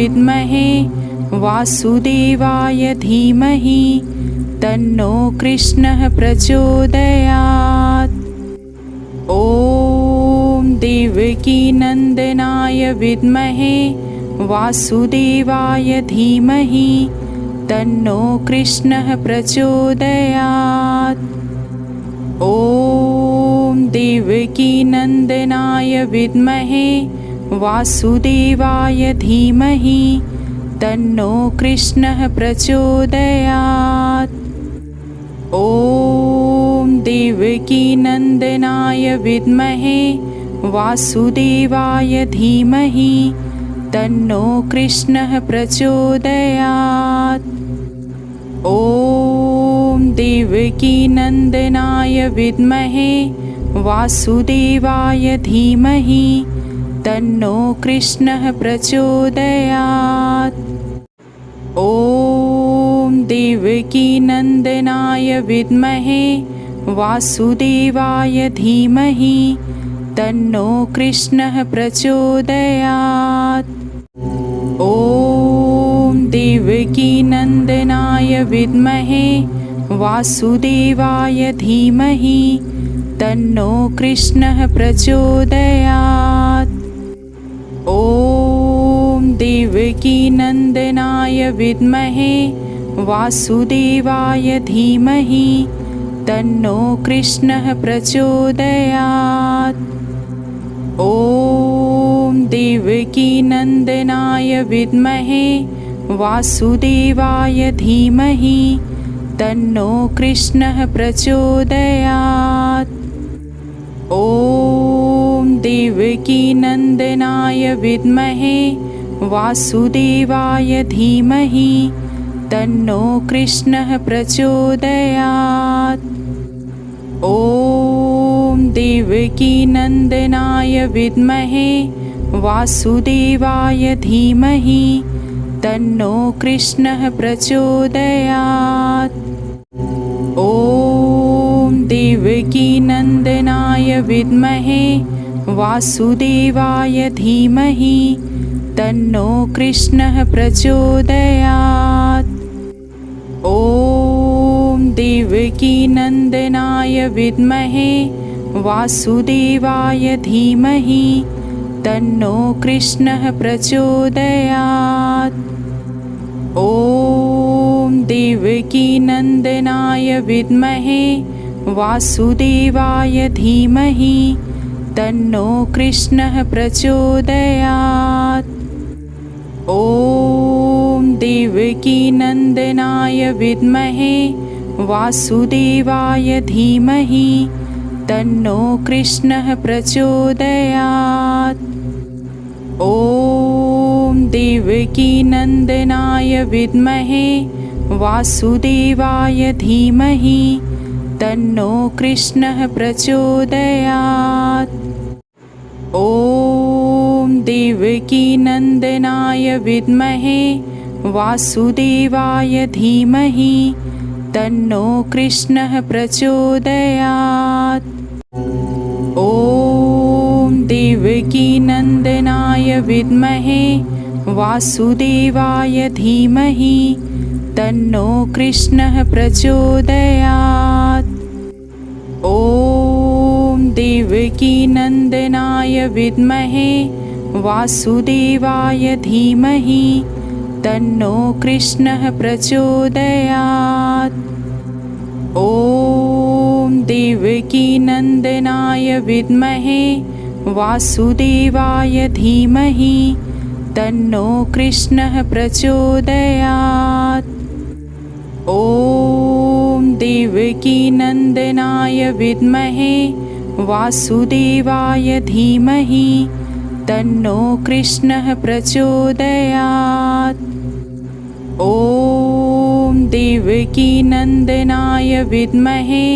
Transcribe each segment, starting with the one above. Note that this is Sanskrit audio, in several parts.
विद्महे वासुदेवाय धीमहि तन्नो कृष्णः प्रचोदयात्। ॐ देवकीनन्दनाय विद्महे वासुदेवाय धीमहि तन्नो कृष्णः प्रचोदयात्। ॐ देवकीनन्दनाय विद्महे वासुदेवाय धीमहि तन्नो कृष्णः प्रचोदयात्। ॐ देवकीनन्दनाय विद्महे वासुदेवाय धीमहि तन्नो कृष्णः प्रचोदयात्। ॐ देवकीनन्दनाय विद्महे वासुदेवाय धीमहि तन्नो कृष्णः प्रचोदयात्। ॐ देवकीनन्दनाय विद्महे वासुदेवाय धीमहि तन्नो कृष्णः प्रचोदयात्। ॐ देवकीनन्दनाय विद्महे वासुदेवाय धीमहि तन्नो कृष्णः प्रचोदयात्। ॐ देवकीनन्दनाय विद्महे वासुदेवाय धीमहि तन्नो कृष्णः प्रचोदयात्। ॐ देवकीनन्दनाय विद्महे वासुदेवाय धीमहि तन्नो कृष्णः प्रचोदयात्। ॐ देवकीनन्दनाय विद्महे वासुदेवाय धीमहि तन्नो कृष्णः प्रचोदयात्। ॐ देवकीनन्दनाय विद्महे वासुदेवाय धीमहि तन्नो कृष्णः प्रचोदयात्। ॐ देवकीनन्दनाय विद्महे वासुदेवाय धीमहि तन्नो कृष्णः प्रचोदयात्। ॐ देवकीनन्दनाय विद्महे वासुदेवाय धीमहि तन्नो कृष्णः प्रचोदयात्। ॐ देवकीनन्दनाय विद्महे वासुदेवाय धीमहि तन्नो कृष्णः प्रचोदयात्। ॐ देवकीनन्दनाय विद्महे वासुदेवाय धीमहि तन्नो कृष्णः प्रचोदयात्। ॐ देवकीनन्दनाय विद्महे वासुदेवाय धीमहि तन्नो कृष्णः प्रचोदयात्। ॐ देवकीनन्दनाय विद्महे वासुदेवाय धीमहि तन्नो कृष्णः प्रचोदयात्। ॐ देवकीनन्दनाय विद्महे वासुदेवाय धीमहि तन्नो कृष्णः प्रचोदयात्। ॐ देवकीनन्दनाय विद्महे वासुदेवाय धीमहि तन्नो कृष्णः प्रचोदयात्। ॐ देवकीनन्दनाय विद्महे वासुदेवाय धीमहि तन्नो कृष्णः प्रचोदयात्। ॐ देवकीनन्दनाय विद्महे वासुदेवाय धीमहि तन्नो कृष्णः प्रचोदयात्। ॐ देवकीनन्दनाय विद्महे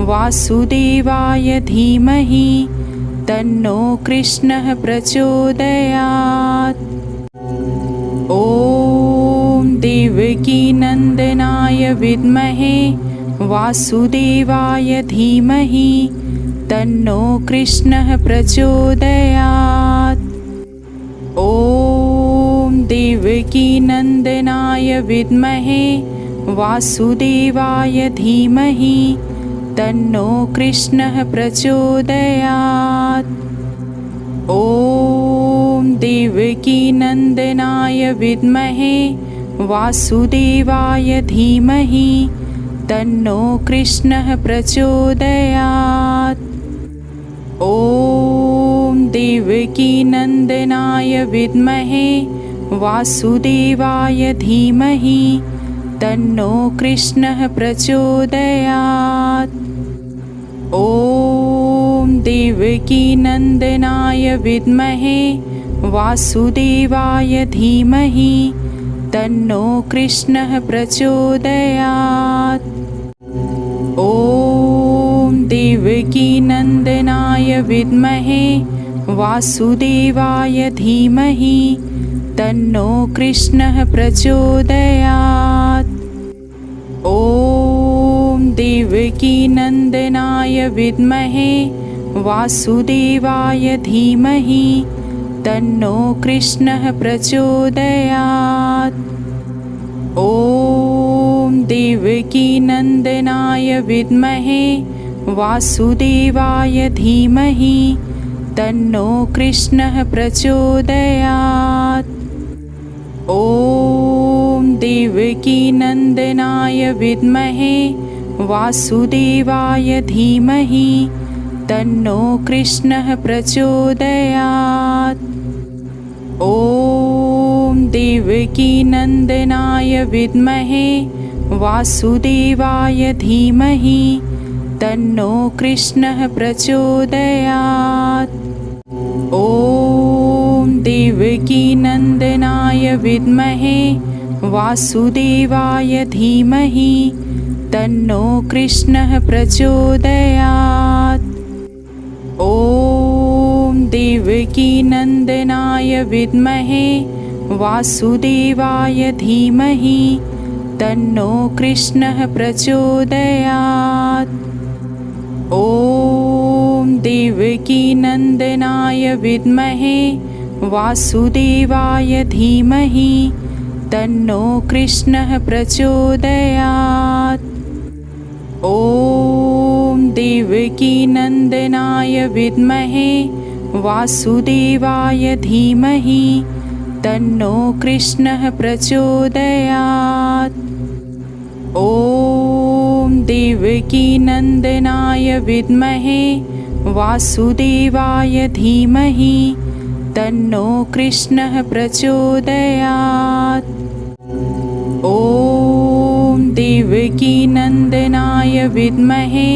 वासुदेवाय धीमहि तन्नो कृष्णः प्रचोदयात्। ॐ देवकीनन्दनाय विद्महे वासुदेवाय धीमहि तन्नो कृष्णः प्रचोदयात्। ॐ देवकीनन्दनाय विद्महे वासुदेवाय धीमहि तन्नो कृष्णः प्रचोदयात्। ॐ देवकीनन्दनाय विद्महे वासुदेवाय धीमहि तन्नो कृष्णः प्रचोदयात्। ॐ देवकीनन्दनाय विद्महे वासुदेवाय धीमहि तन्नो कृष्णः प्रचोदयात्। ॐ देवकीनन्दनाय विद्महे वासुदेवाय धीमहि तन्नो कृष्णः प्रचोदयात्। ॐ देवकीनन्दनाय विद्महे वासुदेवाय धीमहि तन्नो कृष्णः प्रचोदयात्। ॐ देवकीनन्दनाय विद्महे वासुदेवाय धीमहि तन्नो कृष्णः प्रचोदयात्। ॐ देवकीनन्दनाय विद्महे वासुदेवाय धीमहि तन्नो कृष्णः प्रचोदयात्। ॐ देवकीनन्दनाय विद्महे वासुदेवाय धीमहि तन्नो कृष्णः प्रचोदयात्। ॐ देवकीनन्दनाय विद्महे वासुदेवाय धीमहि तन्नो कृष्णः प्रचोदयात्। ॐ देवकीनन्दनाय विद्महे वासुदेवाय धीमहि तन्नो कृष्णः प्रचोदयात्। ॐ देवकीनन्दनाय विद्महे वासुदेवाय धीमहि तन्नो कृष्णः प्रचोदयात्। ॐ देवकीनन्दनाय विद्महे वासुदेवाय धीमहि तन्नो कृष्णः प्रचोदयात्। ॐ देवकीनन्दनाय विद्महे वासुदेवाय धीमहि तन्नो कृष्णः प्रचोदयात्। ॐ देवकीनन्दनाय विद्महे वासुदेवाय धीमहि तन्नो कृष्णः प्रचोदयात्। ॐ देवकीनन्दनाय विद्महे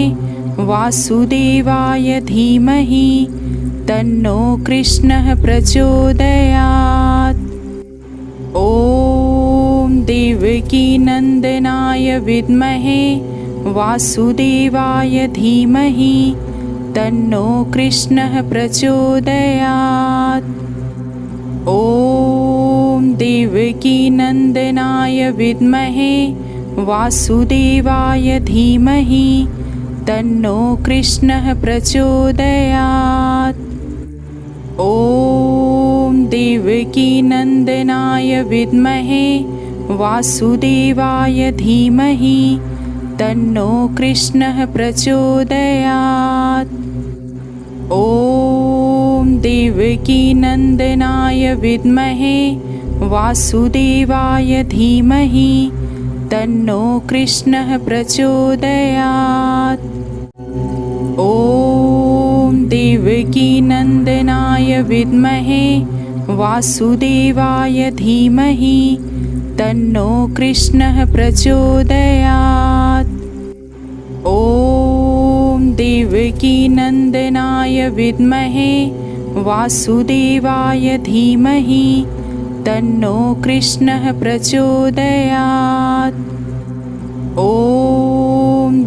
वासुदेवाय धीमहि तन्नो कृष्णः प्रचोदयात्। ॐ देवकीनन्दनाय विद्महे वासुदेवाय धीमहि तन्नो कृष्णः प्रचोदयात्। ॐ देवकीनन्दनाय विद्महे वासुदेवाय धीमहि तन्नो कृष्णः प्रचोदयात्। ॐ देवकीनन्दनाय विद्महे वासुदेवाय धीमहि तन्नो कृष्णः प्रचोदयात्। ॐ देवकीनन्दनाय विद्महे वासुदेवाय धीमहि तन्नो कृष्णः प्रचोदयात्। ॐ देवकीनन्दनाय विद्महे वासुदेवाय धीमहि तन्नो कृष्णः प्रचोदयात्। ॐ देवकीनन्दनाय विद्महे वासुदेवाय धीमहि तन्नो कृष्णः प्रचोदयात्। ॐ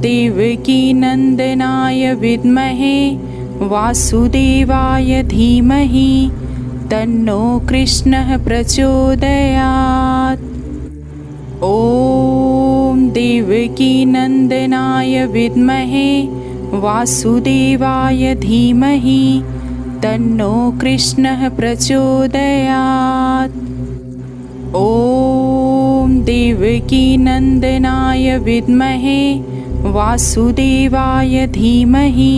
देवकीनन्दनाय विद्महे वासुदेवाय धीमहि तन्नो कृष्णः प्रचोदयात्। ॐ देवकीनन्दनाय विद्महे वासुदेवाय धीमहि तन्नो कृष्णः प्रचोदयात्। ॐ देवकीनन्दनाय विद्महे वासुदेवाय धीमहि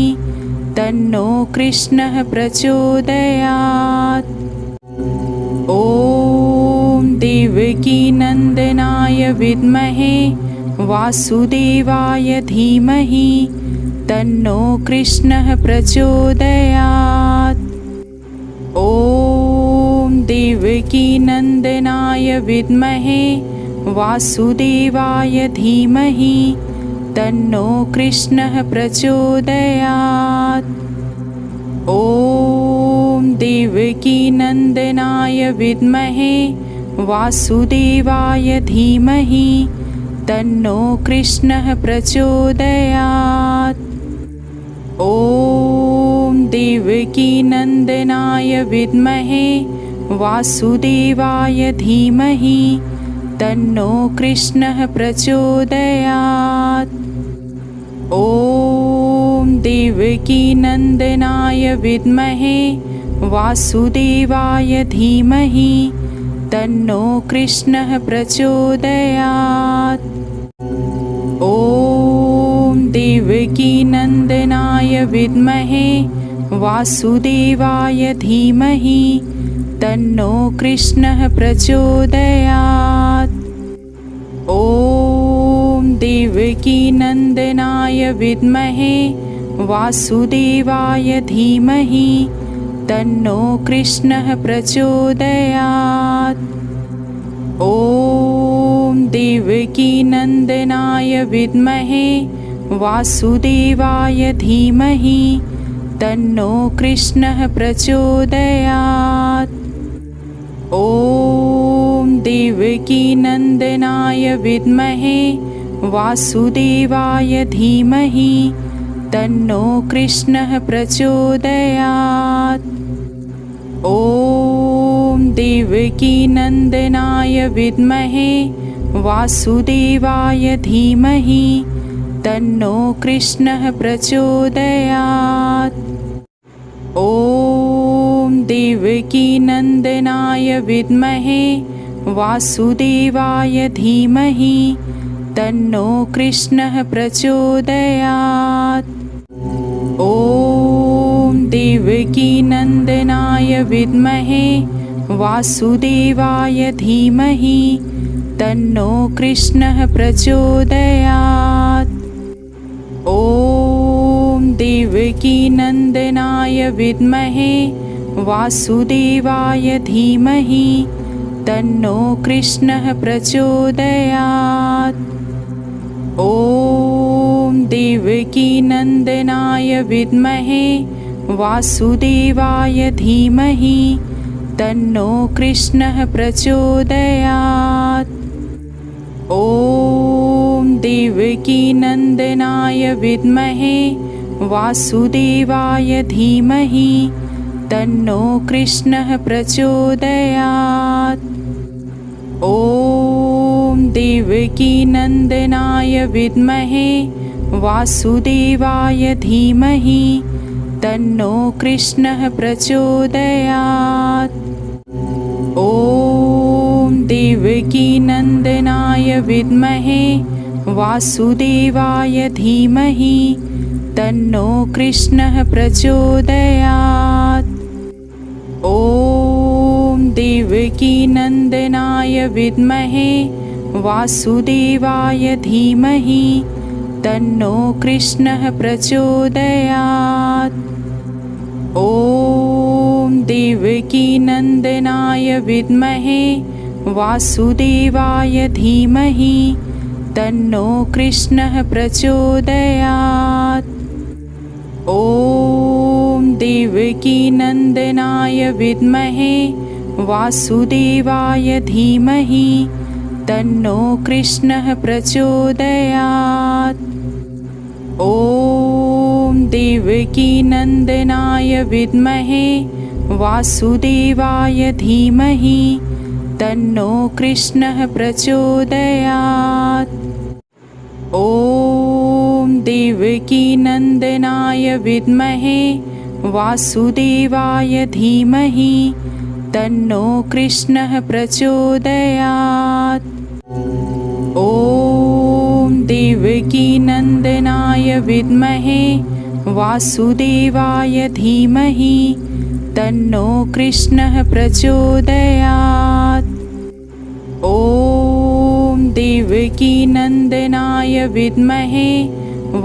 तन्नो कृष्णः प्रचोदयात्। ॐ देवकीनन्दनाय विद्महे वासुदेवाय धीमहि तन्नो कृष्णः प्रचोदयात्। ॐ देवकीनन्दनाय विद्महे वासुदेवाय धीमहि तन्नो कृष्णः प्रचोदयात्। ॐ देवकीनन्दनाय विद्महे वासुदेवाय धीमहि तन्नो कृष्णः प्रचोदयात्। ॐ देवकीनन्दनाय विद्महे वासुदेवाय धीमहि तन्नो कृष्णः प्रचोदयात्। ॐ देवकीनन्दनाय विद्महे वासुदेवाय धीमहि तन्नो कृष्णः प्रचोदयात्। ॐ देवकीनन्दनाय विद्महे वासुदेवाय धीमहि तन्नो कृष्णः प्रचोदयात्। ॐ देवकीनन्दनाय विद्महे वासुदेवाय धीमहि तन्नो कृष्णः प्रचोदयात्। ॐ देवकीनन्दनाय विद्महे वासुदेवाय धीमहि तन्नो कृष्णः प्रचोदयात्। ॐ देवकीनन्दनाय विद्महे वासुदेवाय धीमहि तन्नो कृष्णः प्रचोदयात्। ॐ देवकीनन्दनाय विद्महे वासुदेवाय धीमहि तन्नो कृष्णः प्रचोदयात्। ॐ देवकीनन्दनाय विद्महे वासुदेवाय धीमहि तन्नो कृष्णः प्रचोदयात्। ॐ देवकीनन्दनाय विद्महे वासुदेवाय धीमहि तन्नो कृष्णः प्रचोदयात्। ॐ देवकीनन्दनाय विद्महे वासुदेवाय धीमहि तन्नो कृष्णः प्रचोदयात्। ॐ देवकीनन्दनाय विद्महे वासुदेवाय धीमहि तन्नो कृष्णः प्रचोदयात्। ॐ देवकीनन्दनाय विद्महे वासुदेवाय धीमहि तन्नो कृष्णः प्रचोदयात्। ॐ देवकीनन्दनाय विद्महे वासुदेवाय धीमहि तन्नो कृष्णः प्रचोदयात्। ॐ देवकीनन्दनाय विद्महे वासुदेवाय धीमहि तन्नो कृष्णः प्रचोदयात्। ॐ देवकीनन्दनाय विद्महे वासुदेवाय धीमहि तन्नो कृष्णः प्रचोदयात्। ॐ देवकीनन्दनाय विद्महे वासुदेवाय धीमहि तन्नो कृष्णः प्रचोदयात्। ॐ देवकीनन्दनाय विद्महे वासुदेवाय धीमहि तन्नो कृष्णः प्रचोदयात्। ॐ देवकीनन्दनाय विद्महे तन्नो कृष्णः प्रचोदयात्। ॐ देवकीनन्दनाय विद्महे वासुदेवाय धीमहि तन्नो कृष्णः प्रचोदयात्। ॐ देवकीनन्दनाय विद्महे वासुदेवाय धीमहि तन्नो कृष्णः प्रचोदयात्। ॐ देवकीनन्दनाय विद्महे वासुदेवाय धीमहि तन्नो कृष्णः प्रचोदयात्। ॐ देवकीनन्दनाय विद्महे वासुदेवाय धीमहि तन्नो कृष्णः प्रचोदयात्। ॐ देवकीनन्दनाय विद्महे वासुदेवाय धीमहि तन्नो कृष्णः प्रचोदयात्। ॐ देवकीनन्दनाय विद्महे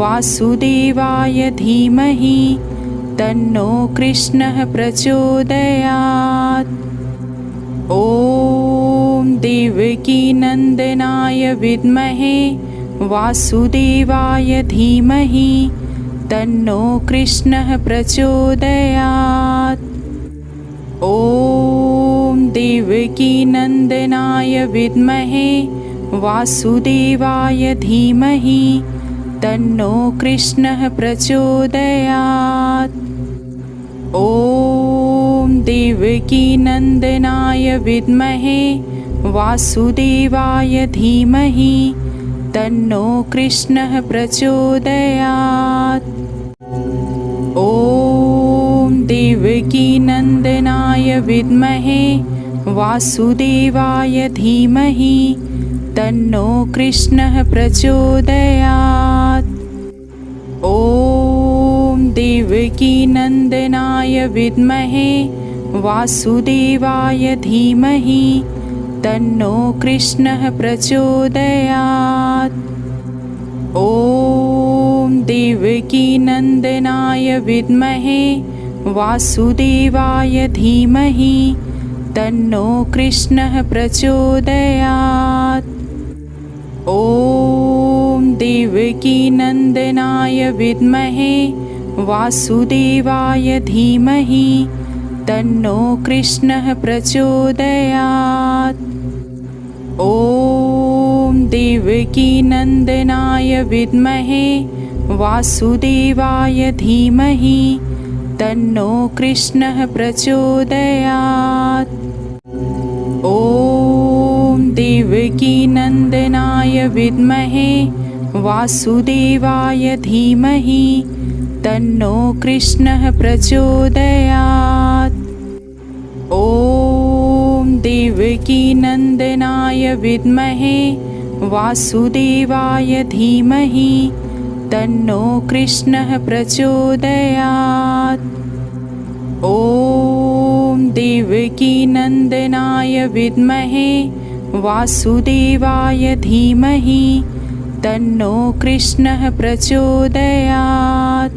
वासुदेवाय धीमहि तन्नो कृष्णः प्रचोदयात्। ॐ देवकीनन्दनाय विद्महे वासुदेवाय धीमहि तन्नो कृष्णः प्रचोदयात्। ॐ देवकीनन्दनाय विद्महे वासुदेवाय धीमहि तन्नो कृष्णः प्रचोदयात्। ॐ देवकीनन्दनाय विद्महे वासुदेवाय धीमहि तन्नो कृष्णः प्रचोदयात्। ॐ देवकीनन्दनाय विद्महे वासुदेवाय धीमहि तन्नो कृष्णः प्रचोदयात्। ॐ देवकीनन्दनाय विद्महे वासुदेवाय धीमहि तन्नो कृष्णः प्रचोदयात्। ॐ देवकीनन्दनाय विद्महे वासुदेवाय धीमहि तन्नो कृष्णः प्रचोदयात्। ॐ देवकीनन्दनाय विद्महे वासुदेवाय धीमहि तन्नो कृष्णः प्रचोदयात्। ॐ देवकीनन्दनाय विद्महे वासुदेवाय धीमहि तन्नो कृष्णः प्रचोदयात्। ॐ देवकीनन्दनाय विद्महे वासुदेवाय धीमहि तन्नो कृष्णः प्रचोदयात्। ॐ देवकीनन्दनाय विद्महे वासुदेवाय धीमहि तन्नो कृष्णः प्रचोदयात्। ॐ देवकीनन्दनाय विद्महे वासुदेवाय धीमहि तन्नो कृष्णः प्रचोदयात्।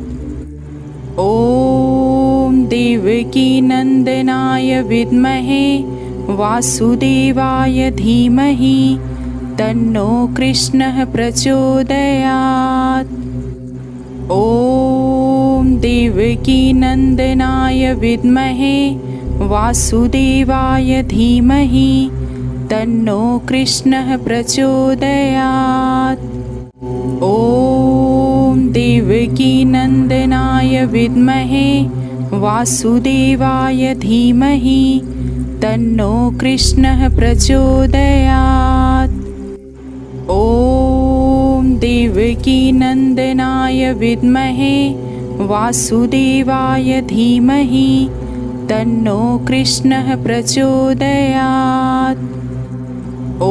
ॐ देवकीनन्दनाय विद्महे वासुदेवाय धीमहि तन्नो कृष्णः प्रचोदयात्। ॐ देवकीनन्दनाय विद्महे वासुदेवाय धीमहि तन्नो कृष्णः प्रचोदयात्। ॐ देवकीनन्दनाय विद्महे वासुदेवाय धीमहि तन्नो कृष्णः प्रचोदयात्। ॐ देवकीनन्दनाय विद्महे वासुदेवाय धीमहि तन्नो कृष्णः प्रचोदयात्। ॐ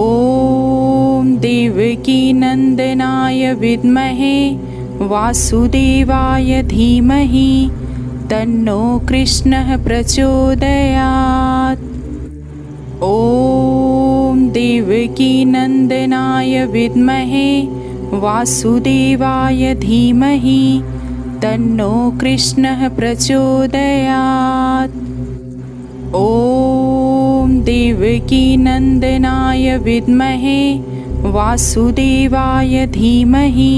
देवकीनन्दनाय विद्महे वासुदेवाय धीमहि तन्नो कृष्णः प्रचोदयात्। ॐ देवकीनन्दनाय विद्महे वासुदेवाय धीमहि तन्नो कृष्णः प्रचोदयात्। ॐ देवकीनन्दनाय विद्महे वासुदेवाय धीमहि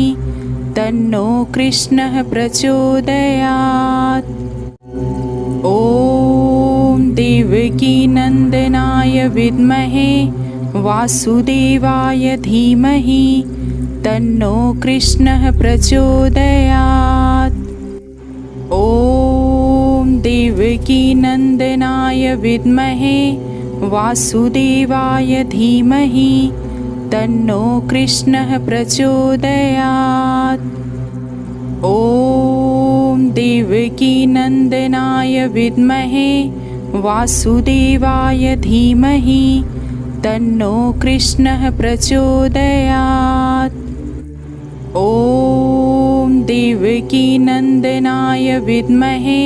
तन्नो कृष्णः प्रचोदयात्। ॐ देवकीनन्दनाय विद्महे वासुदेवाय धीमहि तन्नो कृष्णः प्रचोदयात्। ॐ देवकीनन्दनाय विद्महे वासुदेवाय धीमहि तन्नो कृष्णः प्रचोदयात्। ॐ देवकीनन्दनाय विद्महे वासुदेवाय धीमहि तन्नो कृष्णः प्रचोदयात्। ॐ देवकीनन्दनाय विद्महे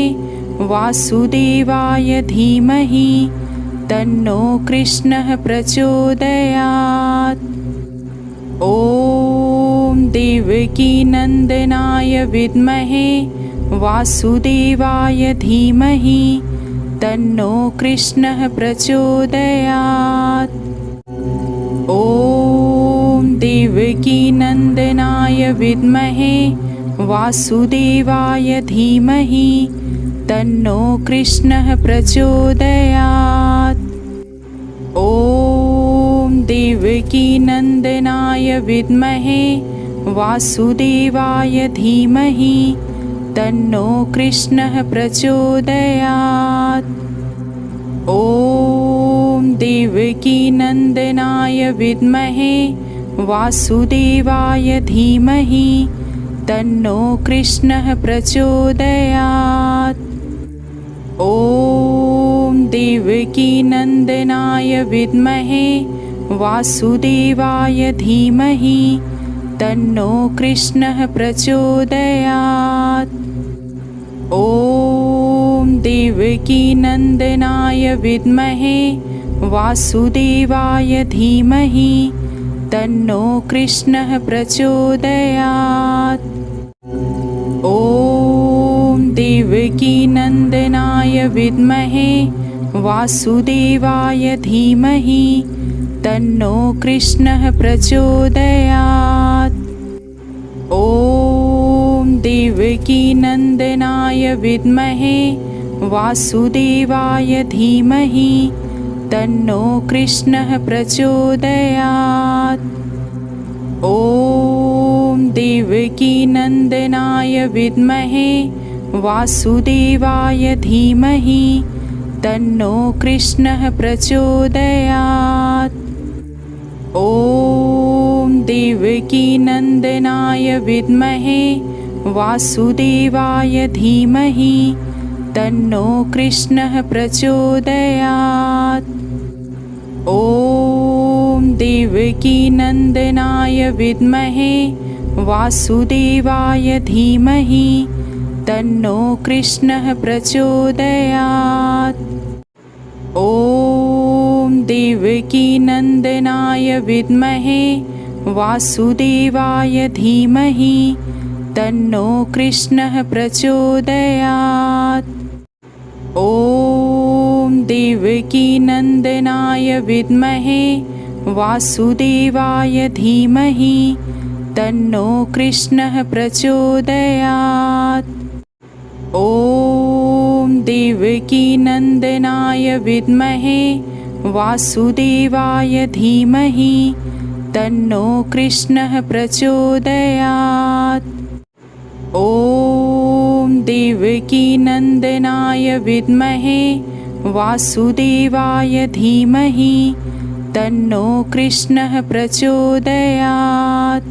वासुदेवाय धीमहि तन्नो कृष्णः प्रचोदयात्। ॐ देवकीनन्दनाय विद्महे वासुदेवाय धीमहि तन्नो कृष्णः प्रचोदयात्। ॐ देवकीनन्दनाय विद्महे वासुदेवाय धीमहि तन्नो कृष्णः प्रचोदयात्। ॐ देवकीनन्दनाय विद्महे वासुदेवाय धीमहि तन्नो कृष्णः प्रचोदयात्। ॐ देवकीनन्दनाय विद्महे वासुदेवाय धीमहि तन्नो कृष्णः प्रचोदयात्। ॐ देवकीनन्दनाय विद्महे वासुदेवाय धीमहि तन्नो कृष्णः प्रचोदयात्। ॐ देवकीनन्दनाय विद्महे वासुदेवाय धीमहि तन्नो कृष्णः प्रचोदयात्। ॐ देवकीनन्दनाय विद्महे वासुदेवाय धीमहि तन्नो कृष्णः प्रचोदयात्। ॐ देवकीनन्दनाय विद्महे वासुदेवाय धीमहि तन्नो कृष्णः प्रचोदयात्। ॐ देवकीनन्दनाय विद्महे वासुदेवाय धीमहि तन्नो कृष्णः प्रचोदयात्। ॐ देवकीनन्दनाय विद्महे वासुदेवाय धीमहि तन्नो कृष्णः प्रचोदयात्। ॐ देवकीनन्दनाय विद्महे वासुदेवाय धीमहि तन्नो कृष्णः प्रचोदयात्। ॐ देवकीनन्दनाय विद्महे वासुदेवाय धीमहि तन्नो कृष्णः प्रचोदयात्। ॐ देवकीनन्दनाय विद्महे वासुदेवाय धीमहि तन्नो कृष्णः प्रचोदयात्। ॐ देवकीनन्दनाय विद्महे वासुदेवाय धीमहि तन्नो कृष्णः प्रचोदयात्। ॐ देवकीनन्दनाय विद्महे वासुदेवाय धीमहि तन्नो कृष्णः प्रचोदयात्।